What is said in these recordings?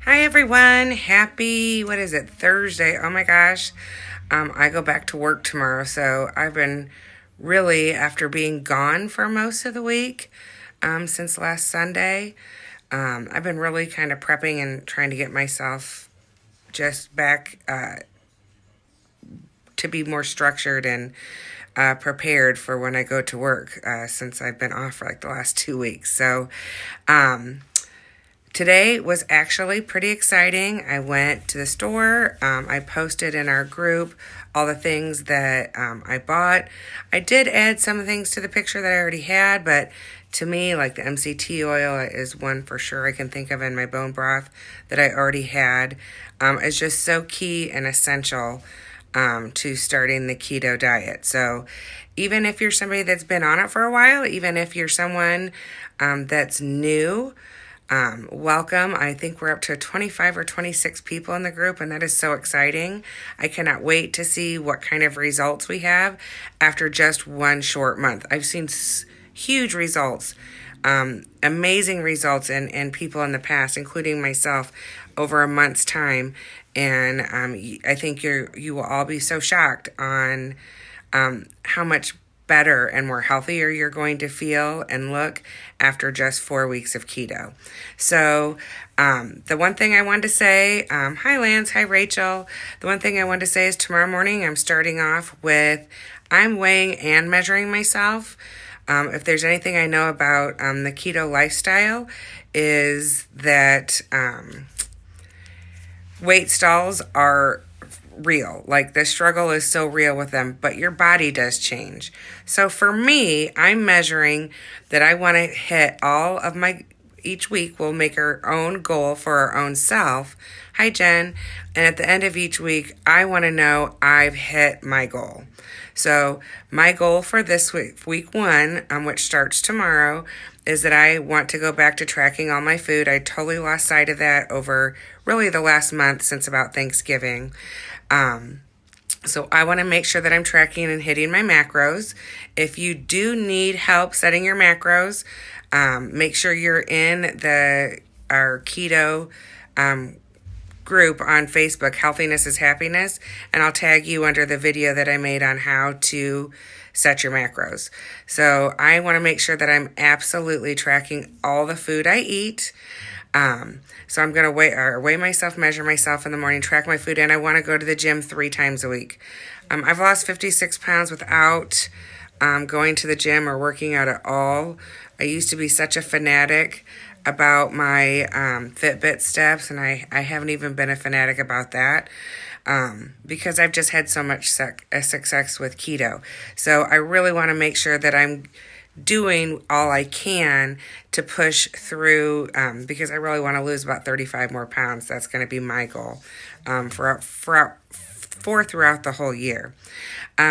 Hi everyone. Happy, what is it, Thursday? Oh my gosh. I go back to work tomorrow, so I've been really, after being gone for most of the week, since last Sunday, I've been really kind of prepping and trying to get myself just back to be more structured and prepared for when I go to work, since I've been off for like the last 2 weeks. So, today was actually pretty exciting. I went to the store. I posted in our group all the things that I bought. I did add some things to the picture that I already had, but to me, like the MCT oil is one for sure I can think of, in my bone broth that I already had. It's just so key and essential to starting the keto diet. So even if you're somebody that's been on it for a while, even if you're someone that's new, welcome. I think we're up to 25 or 26 people in the group, and that is so exciting. I cannot wait to see what kind of results we have after just one short month. I've seen huge results, amazing results in people in the past, including myself, over a month's time. And I think you will all be so shocked on how much better and more healthier you're going to feel and look after just 4 weeks of keto. So the one thing I wanted to say, hi Lance, hi Rachel. The one thing I wanted to say is tomorrow morning I'm starting off with, I'm weighing and measuring myself. If there's anything I know about the keto lifestyle, is that weight stalls are real. Like, the struggle is so real with them, but your body does change. So for me, I'm measuring that I want to hit all of my, each week we'll make our own goal for our own self. Hi Jen. And at the end of each week, I want to know I've hit my goal. So my goal for this week one, which starts tomorrow, is that I want to go back to tracking all my food. I totally lost sight of that over really the last month, since about Thanksgiving. So I want to make sure that I'm tracking and hitting my macros. If you do need help setting your macros, make sure you're in our keto group on Facebook, Healthiness is Happiness, and I'll tag you under the video that I made on how to set your macros. So I want to make sure that I'm absolutely tracking all the food I eat. So I'm going to weigh myself, measure myself in the morning, track my food, and I want to go to the gym 3 times a week. I've lost 56 pounds without going to the gym or working out at all. I used to be such a fanatic about my Fitbit steps, and I haven't even been a fanatic about that because I've just had so much success with keto. So I really want to make sure that I'm doing all I can to push through, because I really want to lose about 35 more pounds. That's going to be my goal throughout the whole year.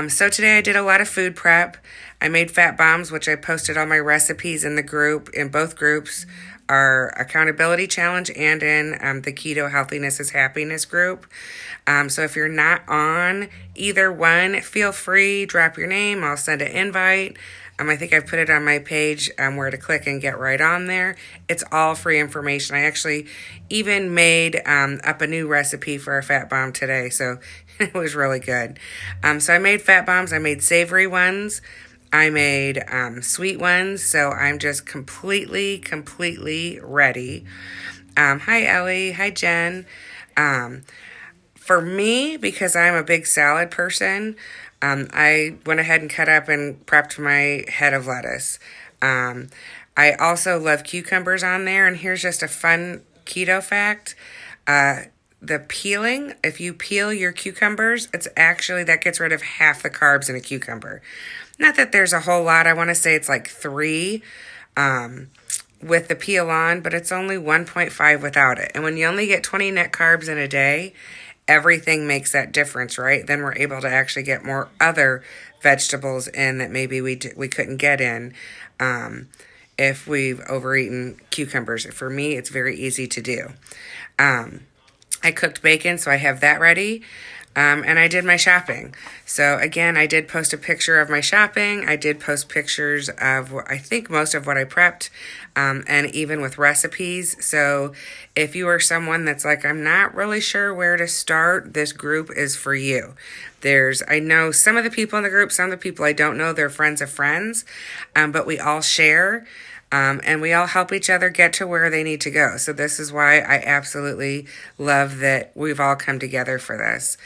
So today I did a lot of food prep. I made fat bombs, which I posted all my recipes in the group, in both groups, our accountability challenge and in the Keto Healthiness is Happiness group. So if you're not on either one, feel free, drop your name. I'll send an invite. I think I've put it on my page where to click and get right on there. It's all free information. I actually even made up a new recipe for a fat bomb today, so it was really good. So I made fat bombs. I made savory ones. I made sweet ones, so I'm just completely ready. Hi, Ellie. Hi, Jen. For me, because I'm a big salad person, I went ahead and cut up and prepped my head of lettuce. I also love cucumbers on there, and here's just a fun keto fact. The peeling, if you peel your cucumbers, that gets rid of half the carbs in a cucumber. Not that there's a whole lot. I want to say it's like 3 with the peel on, but it's only 1.5 without it. And when you only get 20 net carbs in a day, everything makes that difference, right? Then we're able to actually get more other vegetables in that maybe we couldn't get in if we've overeaten cucumbers. For me, it's very easy to do. I cooked bacon, so I have that ready. And I did my shopping. So again, I did post a picture of my shopping. I did post pictures of, I think, most of what I prepped, and even with recipes. So if you are someone that's like, I'm not really sure where to start, this group is for you. I know some of the people in the group, some of the people I don't know, they're friends of friends, but we all share. And we all help each other get to where they need to go. So this is why I absolutely love that we've all come together for this.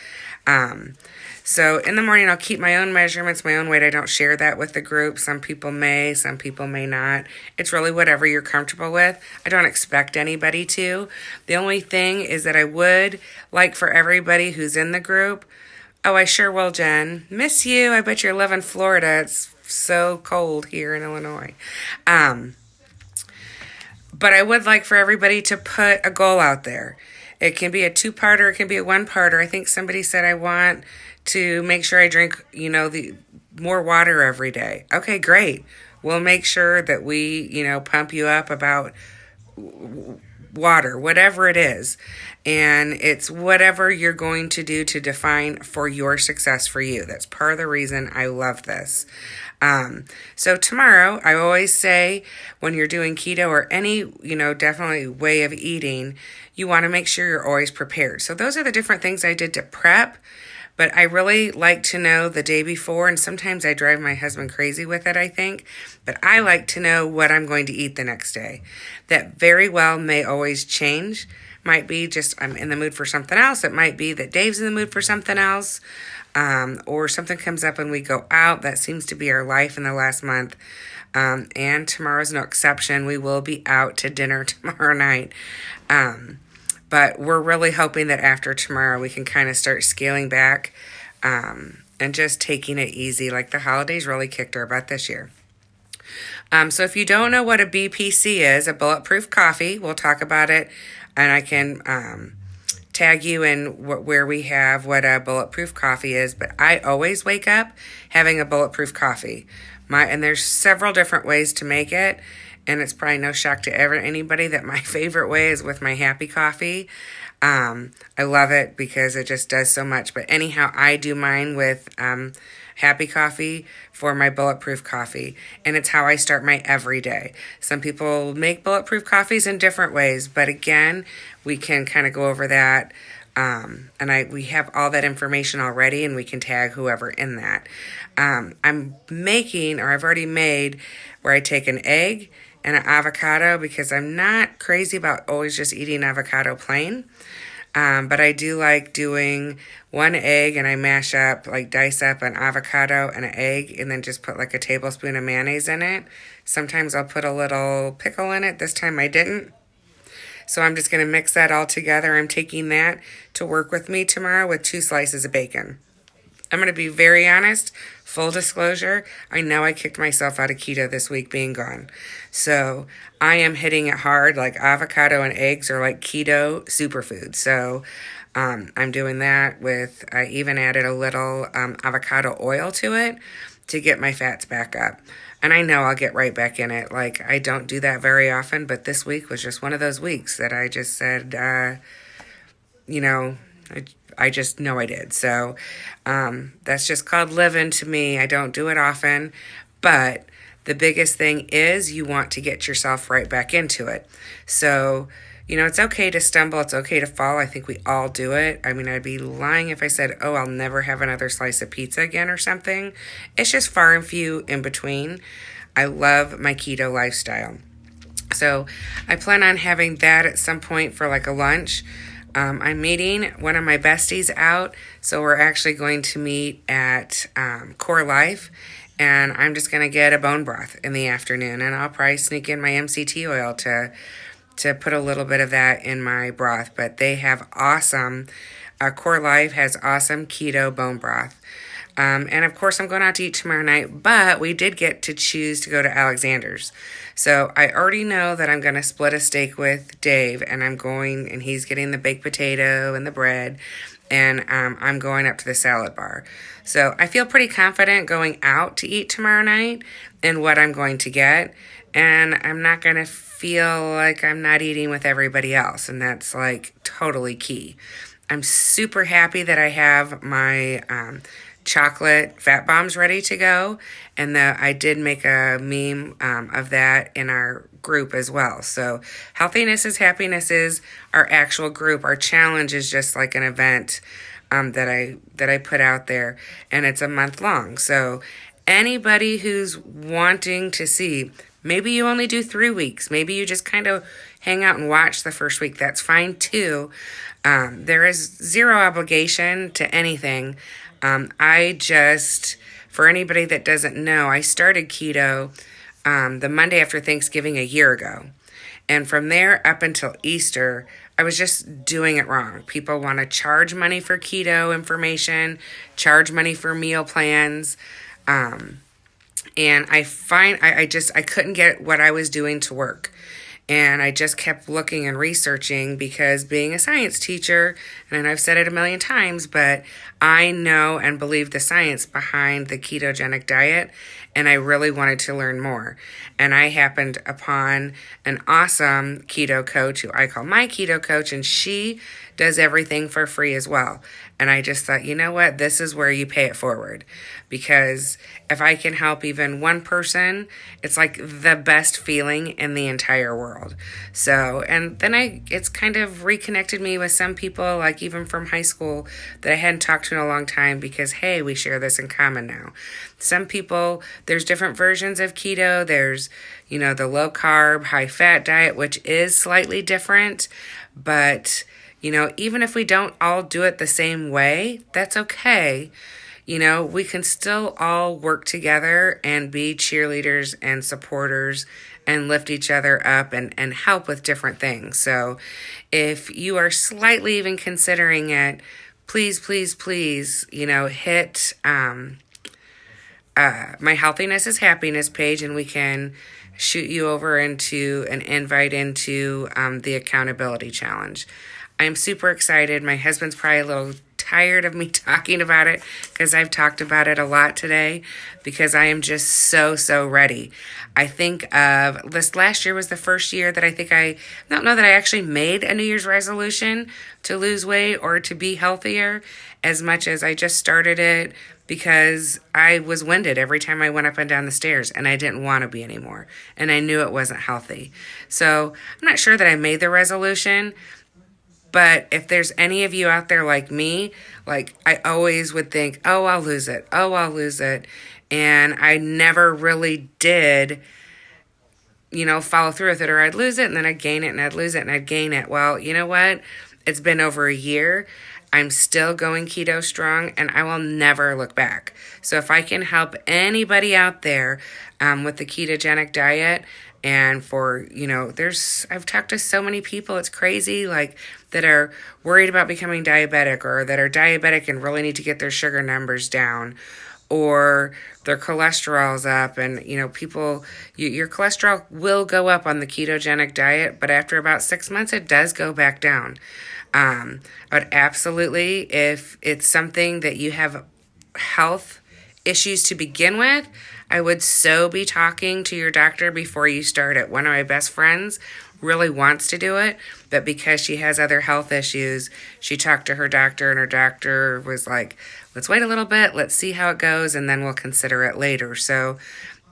So in the morning, I'll keep my own measurements, my own weight. I don't share that with the group. Some people may, some people may not. It's really whatever you're comfortable with. I don't expect anybody to. The only thing is that I would like for everybody who's in the group. Oh, I sure will, Jen. Miss you. I bet you live in Florida. It's so cold here in Illinois. But I would like for everybody to put a goal out there. It can be a 2-parter, it can be a 1-parter. I think somebody said I want to make sure I drink, the more water every day. Okay, great. We'll make sure that we, pump you up about water, whatever it is. And it's whatever you're going to do to define for your success for you. That's part of the reason I love this. So tomorrow, I always say when you're doing keto or any, definitely way of eating, you want to make sure you're always prepared. So those are the different things I did to prep. But I really like to know the day before, and sometimes I drive my husband crazy with it, I think. But I like to know what I'm going to eat the next day. That very well may always change. Might be just I'm in the mood for something else. It might be that Dave's in the mood for something else. Or something comes up and we go out. That seems to be our life in the last month. And tomorrow's no exception. We will be out to dinner tomorrow night. But we're really hoping that after tomorrow we can kind of start scaling back and just taking it easy. Like the holidays really kicked our butt this year. So if you don't know what a BPC is, a Bulletproof Coffee, we'll talk about it. And I can tag you in where we have what a Bulletproof Coffee is. But I always wake up having a Bulletproof Coffee. And there's several different ways to make it. And it's probably no shock to anybody that my favorite way is with my Happy Coffee. I love it because it just does so much. But anyhow, I do mine with Happy Coffee for my Bulletproof Coffee. And it's how I start my every day. Some people make Bulletproof Coffees in different ways. But again, we can kind of go over that. And we have all that information already, and we can tag whoever in that. I'm making, or I've already made, where I take an egg and an avocado, because I'm not crazy about always just eating avocado plain. But I do like doing one egg and I dice up an avocado and an egg and then just put like a tablespoon of mayonnaise in it. Sometimes I'll put a little pickle in it. This time I didn't. So I'm just going to mix that all together. I'm taking that to work with me tomorrow with 2 slices of bacon. I'm going to be very honest, full disclosure, I know I kicked myself out of keto this week being gone. So I am hitting it hard. Like avocado and eggs are like keto superfood. So I'm doing that with, I even added a little avocado oil to it to get my fats back up. And I know I'll get right back in it. Like I don't do that very often, but this week was just one of those weeks that I just said, I just know I did. So that's just called living to me. I don't do it often, but the biggest thing is you want to get yourself right back into it. So, it's okay to stumble. It's okay to fall. I think we all do it. I mean, I'd be lying if I said, oh, I'll never have another slice of pizza again or something. It's just far and few in between. I love my keto lifestyle. So I plan on having that at some point for like a lunch. I'm meeting one of my besties out, so we're actually going to meet at Core Life, and I'm just going to get a bone broth in the afternoon, and I'll probably sneak in my MCT oil to put a little bit of that in my broth. But they have awesome, Core Life has awesome keto bone broth. And of course, I'm going out to eat tomorrow night, but we did get to choose to go to Alexander's. So I already know that I'm going to split a steak with Dave, and and he's getting the baked potato and the bread, and I'm going up to the salad bar. So I feel pretty confident going out to eat tomorrow night and what I'm going to get, and I'm not going to feel like I'm not eating with everybody else, and that's like totally key. I'm super happy that I have my chocolate fat bombs ready to go, and that I did make a meme of that in our group as well. So Healthiness is Happiness is our actual group. Our challenge is just like an event that I put out there, and it's a month long. So anybody who's wanting to see, maybe you only do 3 weeks, maybe you just kind of hang out and watch the first week, that's fine too. There is zero obligation to anything. For anybody that doesn't know, I started keto the Monday after Thanksgiving a year ago. And from there up until Easter, I was just doing it wrong. People want to charge money for keto information, charge money for meal plans. And I couldn't get what I was doing to work. And I just kept looking and researching, because being a science teacher, and I've said it a million times, but I know and believe the science behind the ketogenic diet, and I really wanted to learn more. And I happened upon an awesome keto coach who I call my keto coach, and she does everything for free as well. And I just thought, you know what, this is where you pay it forward, because if I can help even one person, it's like the best feeling in the entire world. So, and then it's kind of reconnected me with some people, like even from high school, that I hadn't talked to in a long time, because, hey, we share this in common now. Some people, there's different versions of keto. There's, the low carb, high fat diet, which is slightly different, but even if we don't all do it the same way, that's okay. We can still all work together and be cheerleaders and supporters and lift each other up and help with different things. So if you are slightly even considering it, please, please, please, hit my Healthiness is Happiness page, and we can shoot you over into an invite into the accountability challenge. I'm super excited. My husband's probably a little tired of me talking about it, because I've talked about it a lot today, because I am just so ready. I think of this last year was the first year that I don't know that I actually made a New Year's resolution to lose weight or to be healthier, as much as I just started it because I was winded every time I went up and down the stairs, and I didn't want to be anymore, and I knew it wasn't healthy. So I'm not sure that I made the resolution. But if there's any of you out there like me, like I always would think, oh, I'll lose it. Oh, I'll lose it. And I never really did, follow through with it, or I'd lose it and then I'd gain it, and I'd lose it and I'd gain it. Well, you know what? It's been over a year. I'm still going keto strong, and I will never look back. So if I can help anybody out there with the ketogenic diet, and I've talked to so many people, it's crazy, like that are worried about becoming diabetic, or that are diabetic and really need to get their sugar numbers down, or their cholesterol's up. And, people, your cholesterol will go up on the ketogenic diet, but after about 6 months, it does go back down. I would absolutely, if it's something that you have health issues to begin with, I would so be talking to your doctor before you start it. One of my best friends really wants to do it, but because she has other health issues, she talked to her doctor, and her doctor was like, let's wait a little bit, let's see how it goes, and then we'll consider it later. So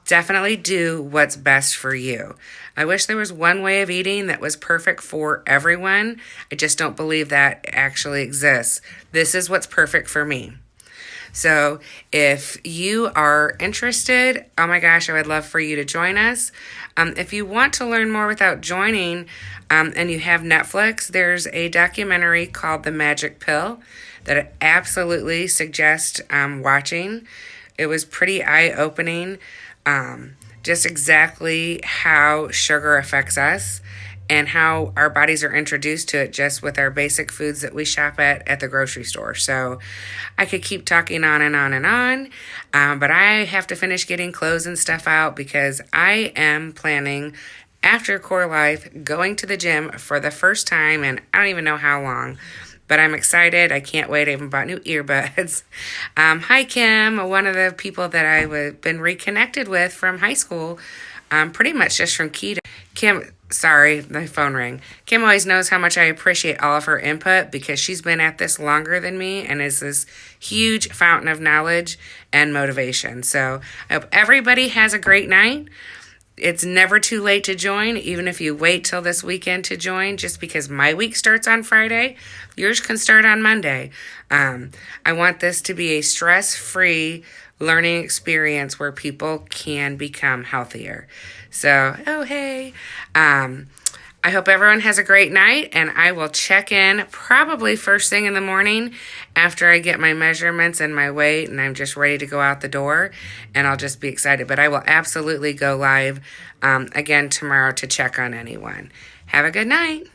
definitely do what's best for you. I wish there was one way of eating that was perfect for everyone. I just don't believe that actually exists. This is what's perfect for me. So if you are interested, oh my gosh, I would love for you to join us. If you want to learn more without joining, and you have Netflix, there's a documentary called The Magic Pill that I absolutely suggest watching. It was pretty eye-opening, just exactly how sugar affects us, and how our bodies are introduced to it just with our basic foods that we shop at the grocery store. So I could keep talking on and on and on, but I have to finish getting clothes and stuff out, because I am planning, after Core Life, going to the gym for the first time, and I don't even know how long. But I'm excited. I can't wait. I even bought new earbuds. Hi, Kim, one of the people that I've been reconnected with from high school. pretty much just from keto. Kim, sorry, my phone rang. Kim always knows how much I appreciate all of her input because she's been at this longer than me and is this huge fountain of knowledge and motivation. So I hope everybody has a great night. It's never too late to join, even if you wait till this weekend to join, just because my week starts on Friday. Yours can start on Monday. I want this to be a stress-free learning experience where people can become healthier. So, oh, hey. I hope everyone has a great night, and I will check in probably first thing in the morning after I get my measurements and my weight, and I'm just ready to go out the door, and I'll just be excited. But I will absolutely go live again tomorrow to check on anyone. Have a good night.